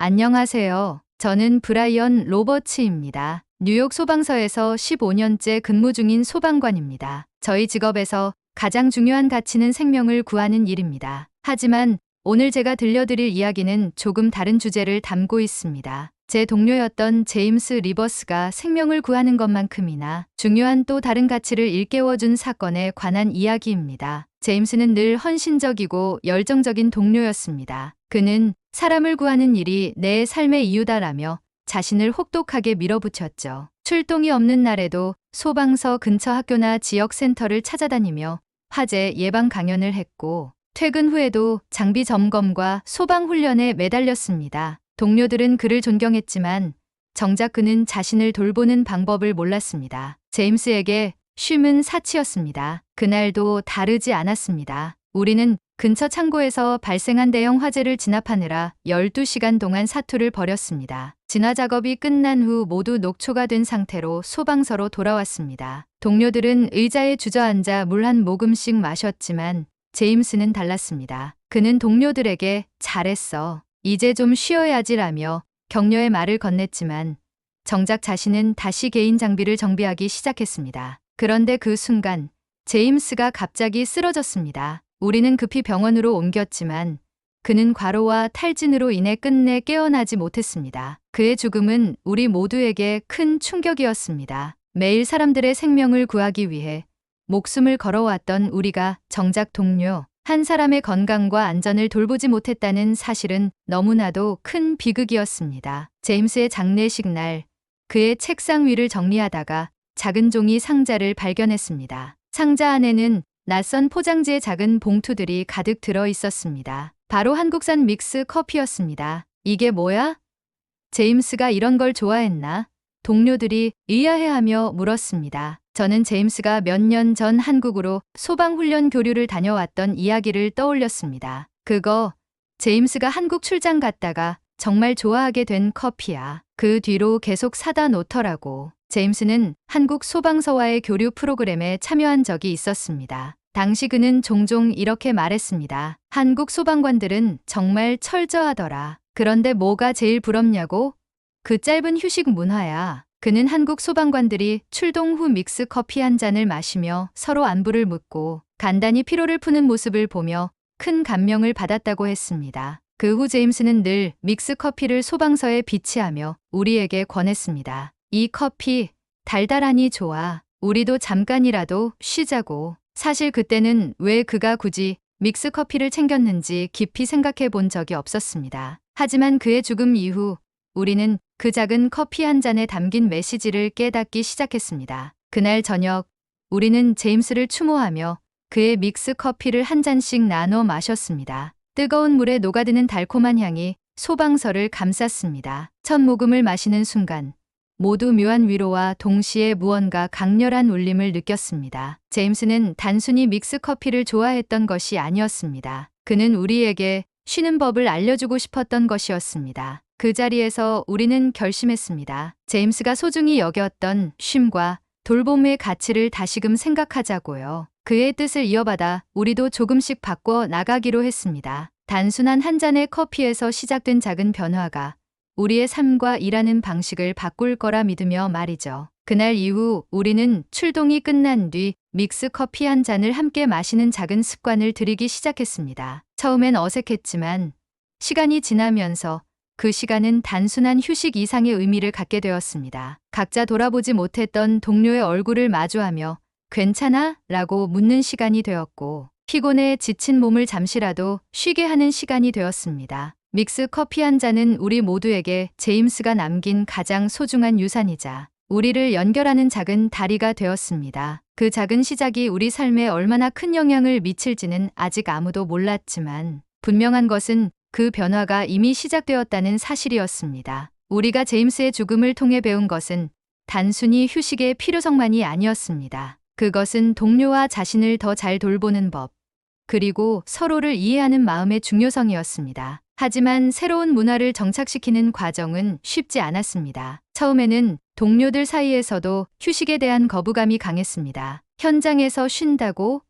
안녕하세요. 저는 브라이언 로버츠입니다. 뉴욕 소방서에서 15년째 근무 중인 소방관입니다. 저희 직업에서 가장 중요한 가치는 생명을 구하는 일입니다. 하지만 오늘 제가 들려드릴 이야기는 조금 다른 주제를 담고 있습니다. 제 동료였던 제임스 리버스가 생명을 구하는 것만큼이나 중요한 또 다른 가치를 일깨워준 사건에 관한 이야기입니다. 제임스는 늘 헌신적이고 열정적인 동료였습니다. 그는 사람을 구하는 일이 내 삶의 이유다라며 자신을 혹독하게 밀어붙였죠. 출동이 없는 날에도 소방서 근처 학교나 지역 센터를 찾아다니며 화재 예방 강연을 했고 퇴근 후에도 장비 점검과 소방 훈련에 매달렸습니다. 동료들은 그를 존경했지만 정작 그는 자신을 돌보는 방법을 몰랐습니다. 제임스에게 쉼은 사치였습니다. 그날도 다르지 않았습니다. 우리는 근처 창고에서 발생한 대형 화재를 진압하느라 12시간 동안 사투를 벌였습니다. 진화 작업이 끝난 후 모두 녹초가 된 상태로 소방서로 돌아왔습니다. 동료들은 의자에 주저앉아 물 한 모금씩 마셨지만 제임스는 달랐습니다. 그는 동료들에게 잘했어. 이제 좀 쉬어야지라며 격려의 말을 건넸지만 정작 자신은 다시 개인 장비를 정비하기 시작했습니다. 그런데 그 순간 제임스가 갑자기 쓰러졌습니다. 우리는 급히 병원으로 옮겼지만 그는 과로와 탈진으로 인해 끝내 깨어나지 못했습니다. 그의 죽음은 우리 모두에게 큰 충격이었습니다. 매일 사람들의 생명을 구하기 위해 목숨을 걸어왔던 우리가 정작 동료 한 사람의 건강과 안전을 돌보지 못했다는 사실은 너무나도 큰 비극이었습니다. 제임스의 장례식 날 그의 책상 위를 정리하다가 작은 종이 상자를 발견했습니다. 상자 안에는 낯선 포장지의 작은 봉투들이 가득 들어 있었습니다. 바로 한국산 믹스 커피였습니다. 이게 뭐야? 제임스가 이런 걸 좋아했나? 동료들이 의아해하며 물었습니다. 저는 제임스가 몇 년 전 한국으로 소방훈련 교류를 다녀왔던 이야기를 떠올렸습니다. 그거 제임스가 한국 출장 갔다가 정말 좋아하게 된 커피야. 그 뒤로 계속 사다 놓더라고. 제임스는 한국 소방서와의 교류 프로그램에 참여한 적이 있었습니다. 당시 그는 종종 이렇게 말했습니다. 한국 소방관들은 정말 철저하더라. 그런데 뭐가 제일 부럽냐고? 그 짧은 휴식 문화야. 그는 한국 소방관들이 출동 후 믹스 커피 한 잔을 마시며 서로 안부를 묻고 간단히 피로를 푸는 모습을 보며 큰 감명을 받았다고 했습니다. 그 후 제임스는 늘 믹스 커피를 소방서에 비치하며 우리에게 권했습니다. 이 커피 달달하니 좋아. 우리도 잠깐이라도 쉬자고. 사실 그때는 왜 그가 굳이 믹스 커피를 챙겼는지 깊이 생각해 본 적이 없었습니다. 하지만 그의 죽음 이후 우리는 그 작은 커피 한 잔에 담긴 메시지를 깨닫기 시작했습니다. 그날 저녁 우리는 제임스를 추모하며 그의 믹스 커피를 한 잔씩 나눠 마셨습니다. 뜨거운 물에 녹아드는 달콤한 향이 소방서를 감쌌습니다. 첫 모금을 마시는 순간 모두 묘한 위로와 동시에 무언가 강렬한 울림을 느꼈습니다. 제임스는 단순히 믹스 커피를 좋아했던 것이 아니었습니다. 그는 우리에게 쉬는 법을 알려주고 싶었던 것이었습니다. 그 자리에서 우리는 결심했습니다. 제임스가 소중히 여겼던 쉼과 돌봄의 가치를 다시금 생각하자고요. 그의 뜻을 이어받아 우리도 조금씩 바꿔 나가기로 했습니다. 단순한 한 잔의 커피에서 시작된 작은 변화가 우리의 삶과 일하는 방식을 바꿀 거라 믿으며 말이죠. 그날 이후 우리는 출동이 끝난 뒤 믹스 커피 한 잔을 함께 마시는 작은 습관을 들이기 시작했습니다. 처음엔 어색했지만 시간이 지나면서 그 시간은 단순한 휴식 이상의 의미를 갖게 되었습니다. 각자 돌아보지 못했던 동료의 얼굴을 마주하며 괜찮아? 라고 묻는 시간이 되었고 피곤해 지친 몸을 잠시라도 쉬게 하는 시간이 되었습니다. 믹스 커피 한 잔은 우리 모두에게 제임스가 남긴 가장 소중한 유산이자 우리를 연결하는 작은 다리가 되었습니다. 그 작은 시작이 우리 삶에 얼마나 큰 영향을 미칠지는 아직 아무도 몰랐지만 분명한 것은 그 변화가 이미 시작되었다는 사실이었습니다. 우리가 제임스의 죽음을 통해 배운 것은 단순히 휴식의 필요성만이 아니었습니다. 그것은 동료와 자신을 더 잘 돌보는 법, 그리고 서로를 이해하는 마음의 중요성이었습니다. 하지만 새로운 문화를 정착시키는 과정은 쉽지 않았습니다. 처음에는 동료들 사이에서도 휴식에 대한 거부감이 강했습니다. 현장에서 쉰다고?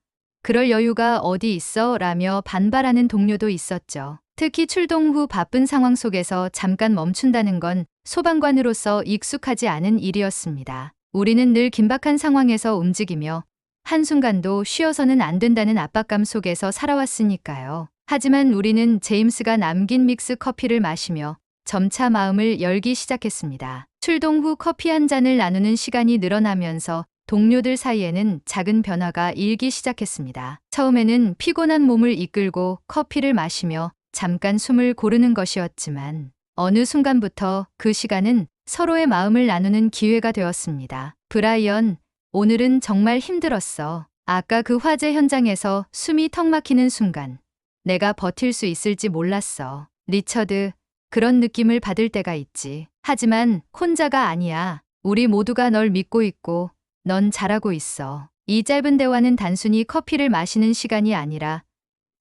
그럴 여유가 어디 있어? 라며 반발하는 동료도 있었죠. 특히 출동 후 바쁜 상황 속에서 잠깐 멈춘다는 건 소방관으로서 익숙하지 않은 일이었습니다. 우리는 늘 긴박한 상황에서 움직이며 한순간도 쉬어서는 안 된다는 압박감 속에서 살아왔으니까요. 하지만 우리는 제임스가 남긴 믹스 커피를 마시며 점차 마음을 열기 시작했습니다. 출동 후 커피 한 잔을 나누는 시간이 늘어나면서 동료들 사이에는 작은 변화가 일기 시작했습니다. 처음에는 피곤한 몸을 이끌고 커피를 마시며 잠깐 숨을 고르는 것이었지만 어느 순간부터 그 시간은 서로의 마음을 나누는 기회가 되었습니다. 브라이언, 오늘은 정말 힘들었어. 아까 그 화재 현장에서 숨이 턱 막히는 순간 내가 버틸 수 있을지 몰랐어. 리처드, 그런 느낌을 받을 때가 있지. 하지만 혼자가 아니야. 우리 모두가 널 믿고 있고 넌 잘하고 있어. 이 짧은 대화는 단순히 커피를 마시는 시간이 아니라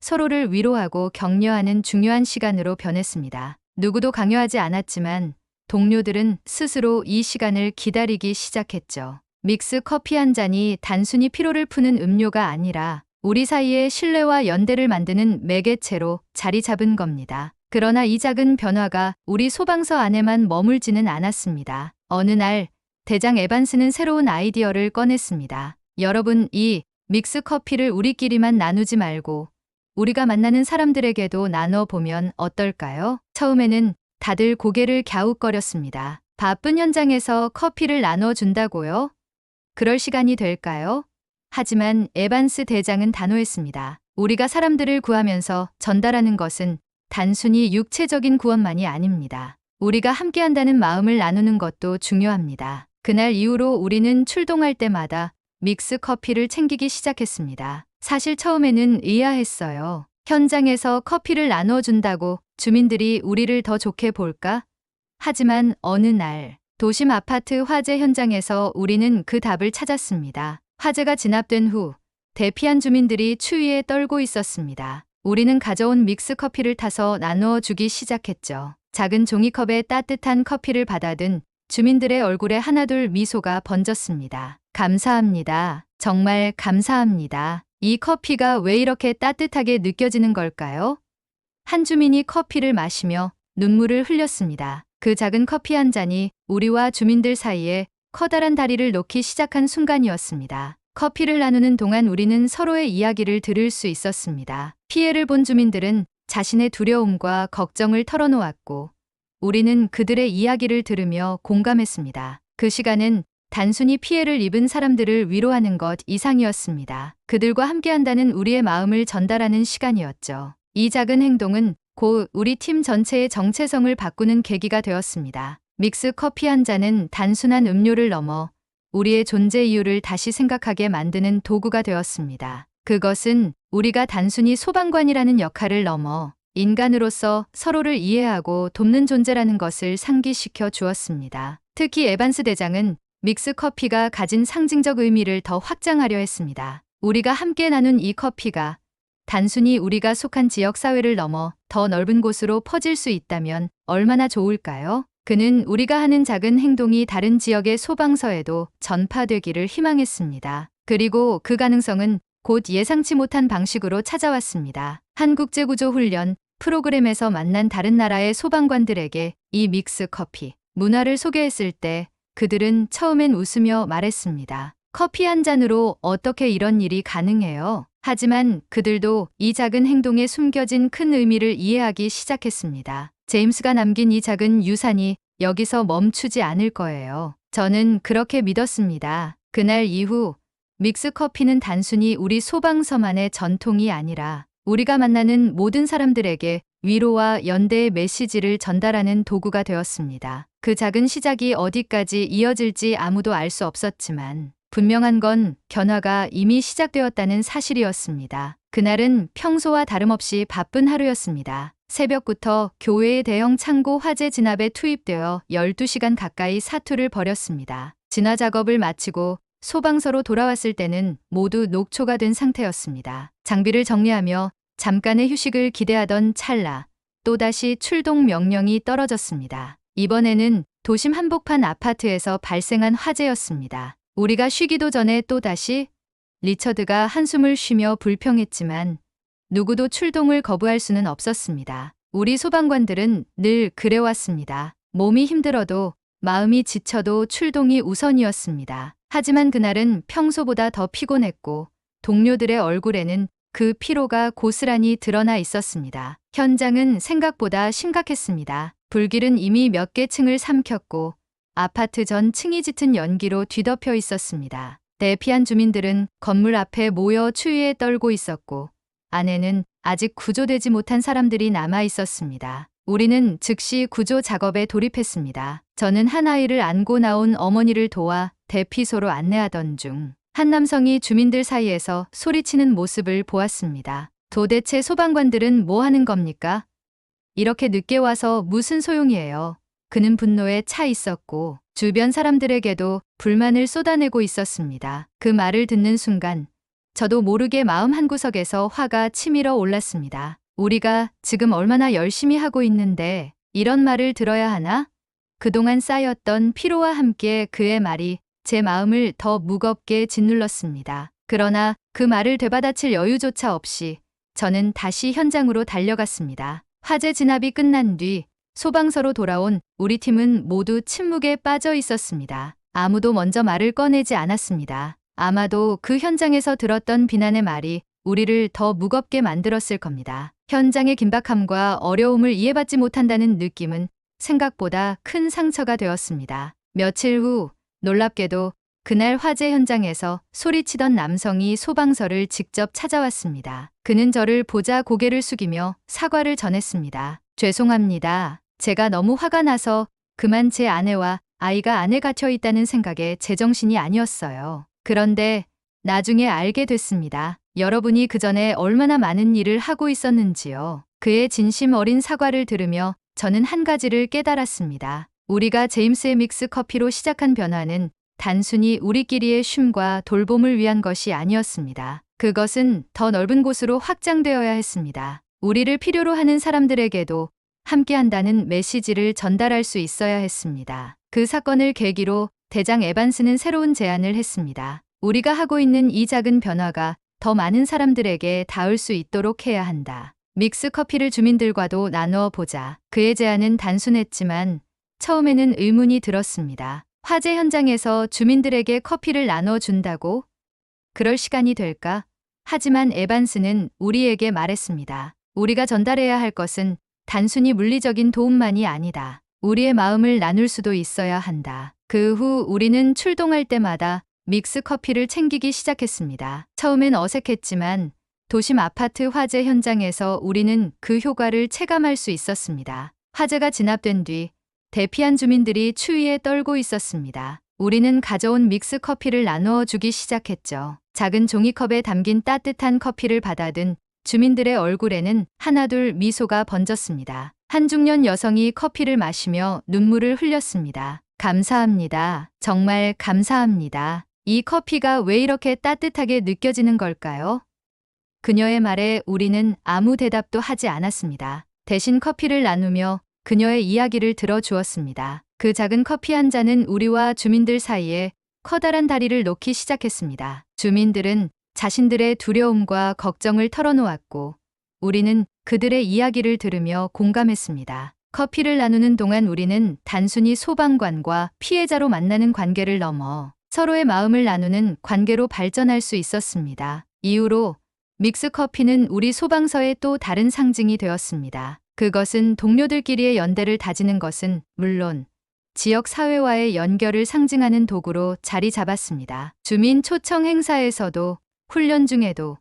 서로를 위로하고 격려하는 중요한 시간으로 변했습니다. 누구도 강요하지 않았지만 동료들은 스스로 이 시간을 기다리기 시작했죠. 믹스 커피 한 잔이 단순히 피로를 푸는 음료가 아니라 우리 사이의 신뢰와 연대를 만드는 매개체로 자리 잡은 겁니다. 그러나 이 작은 변화가 우리 소방서 안에만 머물지는 않았습니다. 어느 날 대장 에반스는 새로운 아이디어를 꺼냈습니다. 여러분, 이 믹스 커피를 우리끼리만 나누지 말고 우리가 만나는 사람들에게도 나눠보면 어떨까요? 처음에는 다들 고개를 갸웃거렸습니다. 바쁜 현장에서 커피를 나눠준다고요? 그럴 시간이 될까요? 하지만 에반스 대장은 단호했습니다. 우리가 사람들을 구하면서 전달하는 것은 단순히 육체적인 구원만이 아닙니다. 우리가 함께한다는 마음을 나누는 것도 중요합니다. 그날 이후로 우리는 출동할 때마다 믹스 커피를 챙기기 시작했습니다. 사실 처음에는 의아했어요. 현장에서 커피를 나눠준다고 주민들이 우리를 더 좋게 볼까? 하지만 어느 날 도심 아파트 화재 현장에서 우리는 그 답을 찾았습니다. 화재가 진압된 후 대피한 주민들이 추위에 떨고 있었습니다. 우리는 가져온 믹스 커피를 타서 나누어 주기 시작했죠. 작은 종이컵에 따뜻한 커피를 받아든 주민들의 얼굴에 하나둘 미소가 번졌습니다. 감사합니다. 정말 감사합니다. 이 커피가 왜 이렇게 따뜻하게 느껴지는 걸까요? 한 주민이 커피를 마시며 눈물을 흘렸습니다. 그 작은 커피 한 잔이 우리와 주민들 사이에 커다란 다리를 놓기 시작한 순간이었습니다. 커피를 나누는 동안 우리는 서로의 이야기를 들을 수 있었습니다. 피해를 본 주민들은 자신의 두려움과 걱정을 털어놓았고 우리는 그들의 이야기를 들으며 공감했습니다. 그 시간은 단순히 피해를 입은 사람들을 위로하는 것 이상이었습니다. 그들과 함께한다는 우리의 마음을 전달하는 시간이었죠. 이 작은 행동은 곧 우리 팀 전체의 정체성을 바꾸는 계기가 되었습니다. 믹스 커피 한 잔은 단순한 음료를 넘어 우리의 존재 이유를 다시 생각하게 만드는 도구가 되었습니다. 그것은 우리가 단순히 소방관이라는 역할을 넘어 인간으로서 서로를 이해하고 돕는 존재라는 것을 상기시켜 주었습니다. 특히 에반스 대장은 믹스 커피가 가진 상징적 의미를 더 확장하려 했습니다. 우리가 함께 나눈 이 커피가 단순히 우리가 속한 지역사회를 넘어 더 넓은 곳으로 퍼질 수 있다면 얼마나 좋을까요? 그는 우리가 하는 작은 행동이 다른 지역의 소방서에도 전파되기를 희망했습니다. 그리고 그 가능성은 곧 예상치 못한 방식으로 찾아왔습니다. 한국제구조훈련 프로그램에서 만난 다른 나라의 소방관들에게 이 믹스 커피 문화를 소개했을 때 그들은 처음엔 웃으며 말했습니다. 커피 한 잔으로 어떻게 이런 일이 가능해요? 하지만 그들도 이 작은 행동에 숨겨진 큰 의미를 이해하기 시작했습니다. 제임스가 남긴 이 작은 유산이 여기서 멈추지 않을 거예요. 저는 그렇게 믿었습니다. 그날 이후 믹스 커피는 단순히 우리 소방서만의 전통이 아니라 우리가 만나는 모든 사람들에게 위로와 연대의 메시지를 전달하는 도구가 되었습니다. 그 작은 시작이 어디까지 이어질지 아무도 알 수 없었지만 분명한 건 변화가 이미 시작되었다는 사실이었습니다. 그날은 평소와 다름없이 바쁜 하루였습니다. 새벽부터 교회의 대형 창고 화재 진압에 투입되어 12시간 가까이 사투를 벌였습니다. 진화 작업을 마치고 소방서로 돌아왔을 때는 모두 녹초가 된 상태였습니다. 장비를 정리하며 잠깐의 휴식을 기대하던 찰나 또다시 출동 명령이 떨어졌습니다. 이번에는 도심 한복판 아파트에서 발생한 화재였습니다. 우리가 쉬기도 전에 또다시 리처드가 한숨을 쉬며 불평했지만 누구도 출동을 거부할 수는 없었습니다. 우리 소방관들은 늘 그래왔습니다. 몸이 힘들어도 마음이 지쳐도 출동이 우선이었습니다. 하지만 그날은 평소보다 더 피곤했고 동료들의 얼굴에는 그 피로가 고스란히 드러나 있었습니다. 현장은 생각보다 심각했습니다. 불길은 이미 몇 개 층을 삼켰고 아파트 전 층이 짙은 연기로 뒤덮여 있었습니다. 대피한 주민들은 건물 앞에 모여 추위에 떨고 있었고 안에는 아직 구조되지 못한 사람들이 남아 있었습니다. 우리는 즉시 구조 작업에 돌입했습니다. 저는 한 아이를 안고 나온 어머니를 도와 대피소로 안내하던 중 한 남성이 주민들 사이에서 소리치는 모습을 보았습니다. 도대체 소방관들은 뭐 하는 겁니까? 이렇게 늦게 와서 무슨 소용이에요? 그는 분노에 차 있었고 주변 사람들에게도 불만을 쏟아내고 있었습니다. 그 말을 듣는 순간 저도 모르게 마음 한구석에서 화가 치밀어 올랐습니다. 우리가 지금 얼마나 열심히 하고 있는데 이런 말을 들어야 하나? 그동안 쌓였던 피로와 함께 그의 말이 제 마음을 더 무겁게 짓눌렀습니다. 그러나 그 말을 되받아칠 여유조차 없이 저는 다시 현장으로 달려갔습니다. 화재 진압이 끝난 뒤 소방서로 돌아온 우리 팀은 모두 침묵에 빠져 있었습니다. 아무도 먼저 말을 꺼내지 않았습니다. 아마도 그 현장에서 들었던 비난의 말이 우리를 더 무겁게 만들었을 겁니다. 현장의 긴박함과 어려움을 이해받지 못한다는 느낌은 생각보다 큰 상처가 되었습니다. 며칠 후 놀랍게도 그날 화재 현장에서 소리치던 남성이 소방서를 직접 찾아왔습니다. 그는 저를 보자 고개를 숙이며 사과를 전했습니다. 죄송합니다. 제가 너무 화가 나서 그만 제 아내와 아이가 안에 갇혀 있다는 생각에 제정신이 아니었어요. 그런데 나중에 알게 됐습니다. 여러분이 그전에 얼마나 많은 일을 하고 있었는지요. 그의 진심 어린 사과를 들으며 저는 한 가지를 깨달았습니다. 우리가 제임스의 믹스 커피로 시작한 변화는 단순히 우리끼리의 쉼과 돌봄을 위한 것이 아니었습니다. 그것은 더 넓은 곳으로 확장되어야 했습니다. 우리를 필요로 하는 사람들에게도 함께한다는 메시지를 전달할 수 있어야 했습니다. 그 사건을 계기로 대장 에반스는 새로운 제안을 했습니다. 우리가 하고 있는 이 작은 변화가 더 많은 사람들에게 닿을 수 있도록 해야 한다. 믹스 커피를 주민들과도 나누어 보자. 그의 제안은 단순했지만 처음에는 의문이 들었습니다. 화재 현장에서 주민들에게 커피를 나눠준다고? 그럴 시간이 될까? 하지만 에반스는 우리에게 말했습니다. 우리가 전달해야 할 것은 단순히 물리적인 도움만이 아니다. 우리의 마음을 나눌 수도 있어야 한다. 그 후 우리는 출동할 때마다 믹스 커피를 챙기기 시작했습니다. 처음엔 어색했지만 도심 아파트 화재 현장에서 우리는 그 효과를 체감할 수 있었습니다. 화재가 진압된 뒤 대피한 주민들이 추위에 떨고 있었습니다. 우리는 가져온 믹스 커피를 나누어 주기 시작했죠. 작은 종이컵에 담긴 따뜻한 커피를 받아든 주민들의 얼굴에는 하나둘 미소가 번졌습니다. 한 중년 여성이 커피를 마시며 눈물을 흘렸습니다. 감사합니다. 정말 감사합니다. 이 커피가 왜 이렇게 따뜻하게 느껴지는 걸까요? 그녀의 말에 우리는 아무 대답도 하지 않았습니다. 대신 커피를 나누며 그녀의 이야기를 들어주었습니다. 그 작은 커피 한 잔은 우리와 주민들 사이에 커다란 다리를 놓기 시작했습니다. 주민들은 자신들의 두려움과 걱정을 털어놓았고 우리는 그들의 이야기를 들으며 공감했습니다. 커피를 나누는 동안 우리는 단순히 소방관과 피해자로 만나는 관계를 넘어 서로의 마음을 나누는 관계로 발전할 수 있었습니다. 이후로 믹스 커피는 우리 소방서의 또 다른 상징이 되었습니다. 그것은 동료들끼리의 연대를 다지는 것은 물론 지역 사회와의 연결을 상징하는 도구로 자리 잡았습니다. 주민 초청 행사에서도 훈련 중에도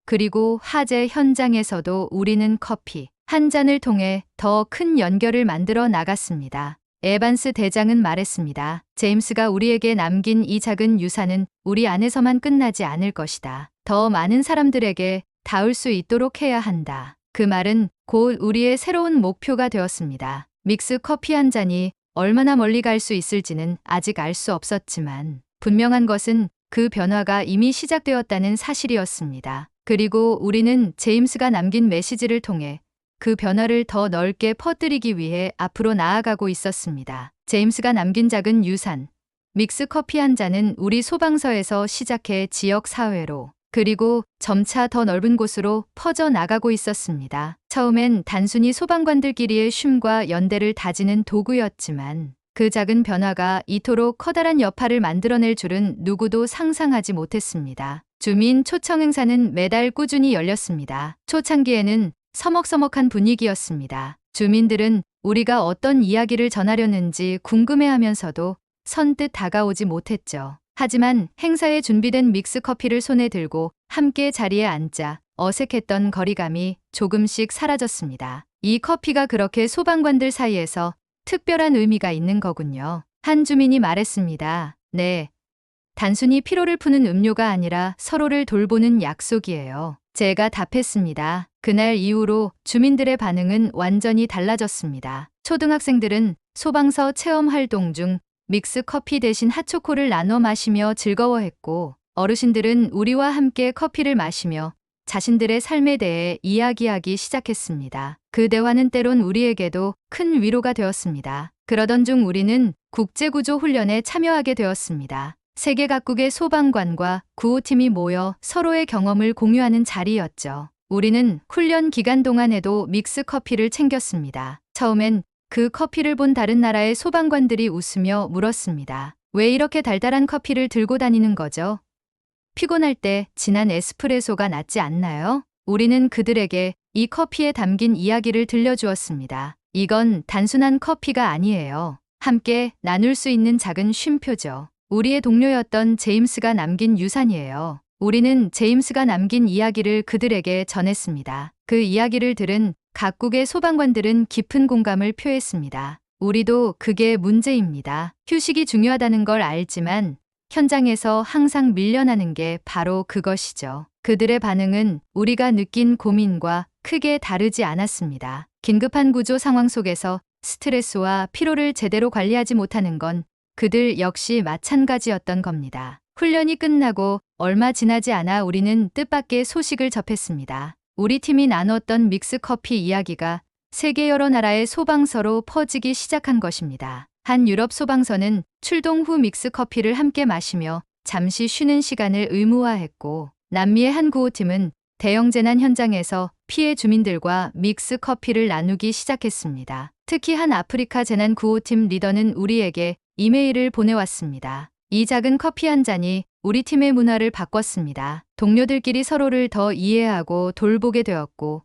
그리고 화재 현장에서도 우리는 커피 한 잔을 통해 더 큰 연결을 만들어 나갔습니다. 에반스 대장은 말했습니다. 제임스가 우리에게 남긴 이 작은 유산은 우리 안에서만 끝나지 않을 것이다. 더 많은 사람들에게 닿을 수 있도록 해야 한다. 그 말은 곧 우리의 새로운 목표가 되었습니다. 믹스 커피 한 잔이 얼마나 멀리 갈 수 있을지는 아직 알 수 없었지만 분명한 것은 그 변화가 이미 시작되었다는 사실이었습니다. 그리고 우리는 제임스가 남긴 메시지를 통해 그 변화를 더 넓게 퍼뜨리기 위해 앞으로 나아가고 있었습니다. 제임스가 남긴 작은 유산, 믹스 커피 한 잔은 우리 소방서에서 시작해 지역 사회로 그리고 점차 더 넓은 곳으로 퍼져나가고 있었습니다. 처음엔 단순히 소방관들끼리의 쉼과 연대를 다지는 도구였지만 그 작은 변화가 이토록 커다란 여파를 만들어낼 줄은 누구도 상상하지 못했습니다. 주민 초청 행사는 매달 꾸준히 열렸습니다. 초창기에는 서먹서먹한 분위기였습니다. 주민들은 우리가 어떤 이야기를 전하려는지 궁금해하면서도 선뜻 다가오지 못했죠. 하지만 행사에 준비된 믹스커피를 손에 들고 함께 자리에 앉자 어색했던 거리감이 조금씩 사라졌습니다. 이 커피가 그렇게 소방관들 사이에서 특별한 의미가 있는 거군요. 한 주민이 말했습니다. 네. 단순히 피로를 푸는 음료가 아니라 서로를 돌보는 약속이에요. 제가 답했습니다. 그날 이후로 주민들의 반응은 완전히 달라졌습니다. 초등학생들은 소방서 체험 활동 중 믹스 커피 대신 핫초코를 나눠 마시며 즐거워했고, 어르신들은 우리와 함께 커피를 마시며 자신들의 삶에 대해 이야기하기 시작했습니다. 그 대화는 때론 우리에게도 큰 위로가 되었습니다. 그러던 중 우리는 국제구조 훈련에 참여하게 되었습니다. 세계 각국의 소방관과 구호팀이 모여 서로의 경험을 공유하는 자리였죠. 우리는 훈련 기간 동안에도 믹스 커피를 챙겼습니다. 처음엔 그 커피를 본 다른 나라의 소방관들이 웃으며 물었습니다. 왜 이렇게 달달한 커피를 들고 다니는 거죠? 피곤할 때 진한 에스프레소가 낫지 않나요? 우리는 그들에게 이 커피에 담긴 이야기를 들려주었습니다. 이건 단순한 커피가 아니에요. 함께 나눌 수 있는 작은 쉼표죠. 우리의 동료였던 제임스가 남긴 유산이에요. 우리는 제임스가 남긴 이야기를 그들에게 전했습니다. 그 이야기를 들은 각국의 소방관들은 깊은 공감을 표했습니다. 우리도 그게 문제입니다. 휴식이 중요하다는 걸 알지만 현장에서 항상 밀려나는 게 바로 그것이죠. 그들의 반응은 우리가 느낀 고민과 크게 다르지 않았습니다. 긴급한 구조 상황 속에서 스트레스와 피로를 제대로 관리하지 못하는 건 그들 역시 마찬가지였던 겁니다. 훈련이 끝나고 얼마 지나지 않아 우리는 뜻밖의 소식을 접했습니다. 우리 팀이 나눴던 믹스커피 이야기가 세계 여러 나라의 소방서로 퍼지기 시작한 것입니다. 한 유럽 소방서는 출동 후 믹스커피를 함께 마시며 잠시 쉬는 시간을 의무화했고, 남미의 한 구호팀은 대형 재난 현장에서 피해 주민들과 믹스커피를 나누기 시작했습니다. 특히 한 아프리카 재난 구호팀 리더는 우리에게 이메일을 보내왔습니다. 이 작은 커피 한 잔이 우리 팀의 문화를 바꿨습니다. 동료들끼리 서로를 더 이해하고 돌보게 되었고,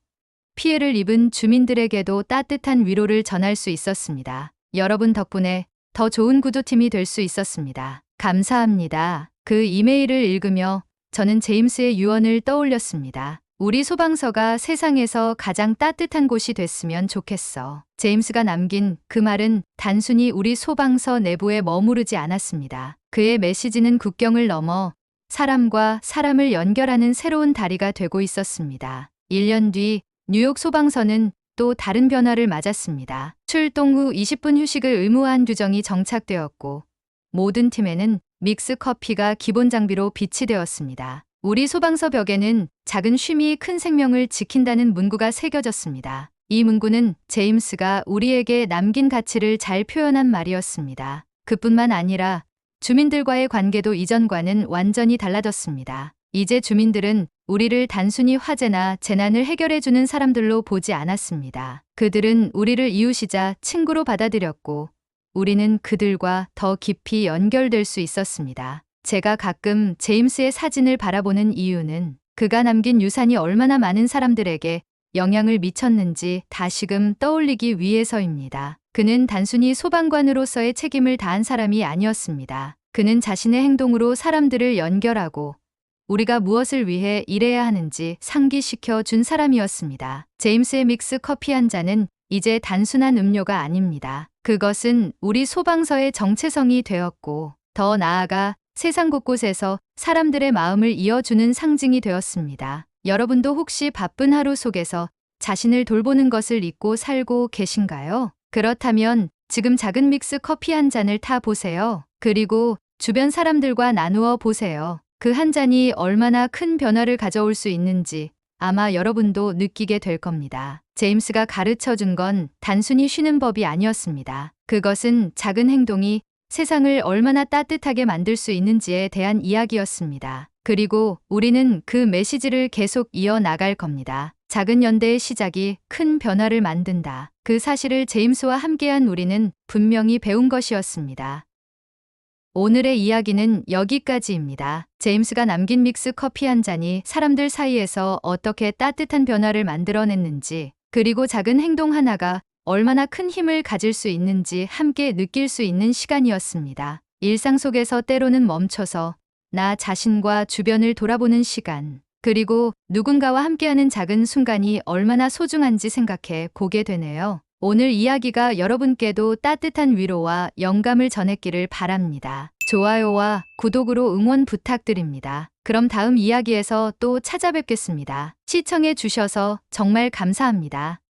피해를 입은 주민들에게도 따뜻한 위로를 전할 수 있었습니다. 여러분 덕분에 더 좋은 구조팀이 될 수 있었습니다. 감사합니다. 그 이메일을 읽으며 저는 제임스의 유언을 떠올렸습니다. 우리 소방서가 세상에서 가장 따뜻한 곳이 됐으면 좋겠어. 제임스가 남긴 그 말은 단순히 우리 소방서 내부에 머무르지 않았습니다. 그의 메시지는 국경을 넘어 사람과 사람을 연결하는 새로운 다리가 되고 있었습니다. 1년 뒤 뉴욕 소방서는 또 다른 변화를 맞았습니다. 출동 후 20분 휴식을 의무화한 규정이 정착되었고, 모든 팀에는 믹스 커피가 기본 장비로 비치되었습니다. 우리 소방서 벽에는 작은 쉼이 큰 생명을 지킨다는 문구가 새겨졌습니다. 이 문구는 제임스가 우리에게 남긴 가치를 잘 표현한 말이었습니다. 그뿐만 아니라 주민들과의 관계도 이전과는 완전히 달라졌습니다. 이제 주민들은 우리를 단순히 화재나 재난을 해결해주는 사람들로 보지 않았습니다. 그들은 우리를 이웃이자 친구로 받아들였고, 우리는 그들과 더 깊이 연결될 수 있었습니다. 제가 가끔 제임스의 사진을 바라보는 이유는 그가 남긴 유산이 얼마나 많은 사람들에게 영향을 미쳤는지 다시금 떠올리기 위해서입니다. 그는 단순히 소방관으로서의 책임을 다한 사람이 아니었습니다. 그는 자신의 행동으로 사람들을 연결하고 우리가 무엇을 위해 일해야 하는지 상기시켜 준 사람이었습니다. 제임스의 믹스 커피 한 잔은 이제 단순한 음료가 아닙니다. 그것은 우리 소방서의 정체성이 되었고, 더 나아가 세상 곳곳에서 사람들의 마음을 이어주는 상징이 되었습니다. 여러분도 혹시 바쁜 하루 속에서 자신을 돌보는 것을 잊고 살고 계신가요? 그렇다면 지금 작은 믹스 커피 한 잔을 타 보세요. 그리고 주변 사람들과 나누어 보세요. 그 한 잔이 얼마나 큰 변화를 가져올 수 있는지 아마 여러분도 느끼게 될 겁니다. 제임스가 가르쳐 준 건 단순히 쉬는 법이 아니었습니다. 그것은 작은 행동이 세상을 얼마나 따뜻하게 만들 수 있는지에 대한 이야기였습니다. 그리고 우리는 그 메시지를 계속 이어나갈 겁니다. 작은 연대의 시작이 큰 변화를 만든다. 그 사실을 제임스와 함께한 우리는 분명히 배운 것이었습니다. 오늘의 이야기는 여기까지입니다. 제임스가 남긴 믹스 커피 한 잔이 사람들 사이에서 어떻게 따뜻한 변화를 만들어냈는지, 그리고 작은 행동 하나가 얼마나 큰 힘을 가질 수 있는지 함께 느낄 수 있는 시간이었습니다. 일상 속에서 때로는 멈춰서 나 자신과 주변을 돌아보는 시간, 그리고 누군가와 함께하는 작은 순간이 얼마나 소중한지 생각해 보게 되네요. 오늘 이야기가 여러분께도 따뜻한 위로와 영감을 전했기를 바랍니다. 좋아요와 구독으로 응원 부탁드립니다. 그럼 다음 이야기에서 또 찾아뵙겠습니다. 시청해 주셔서 정말 감사합니다.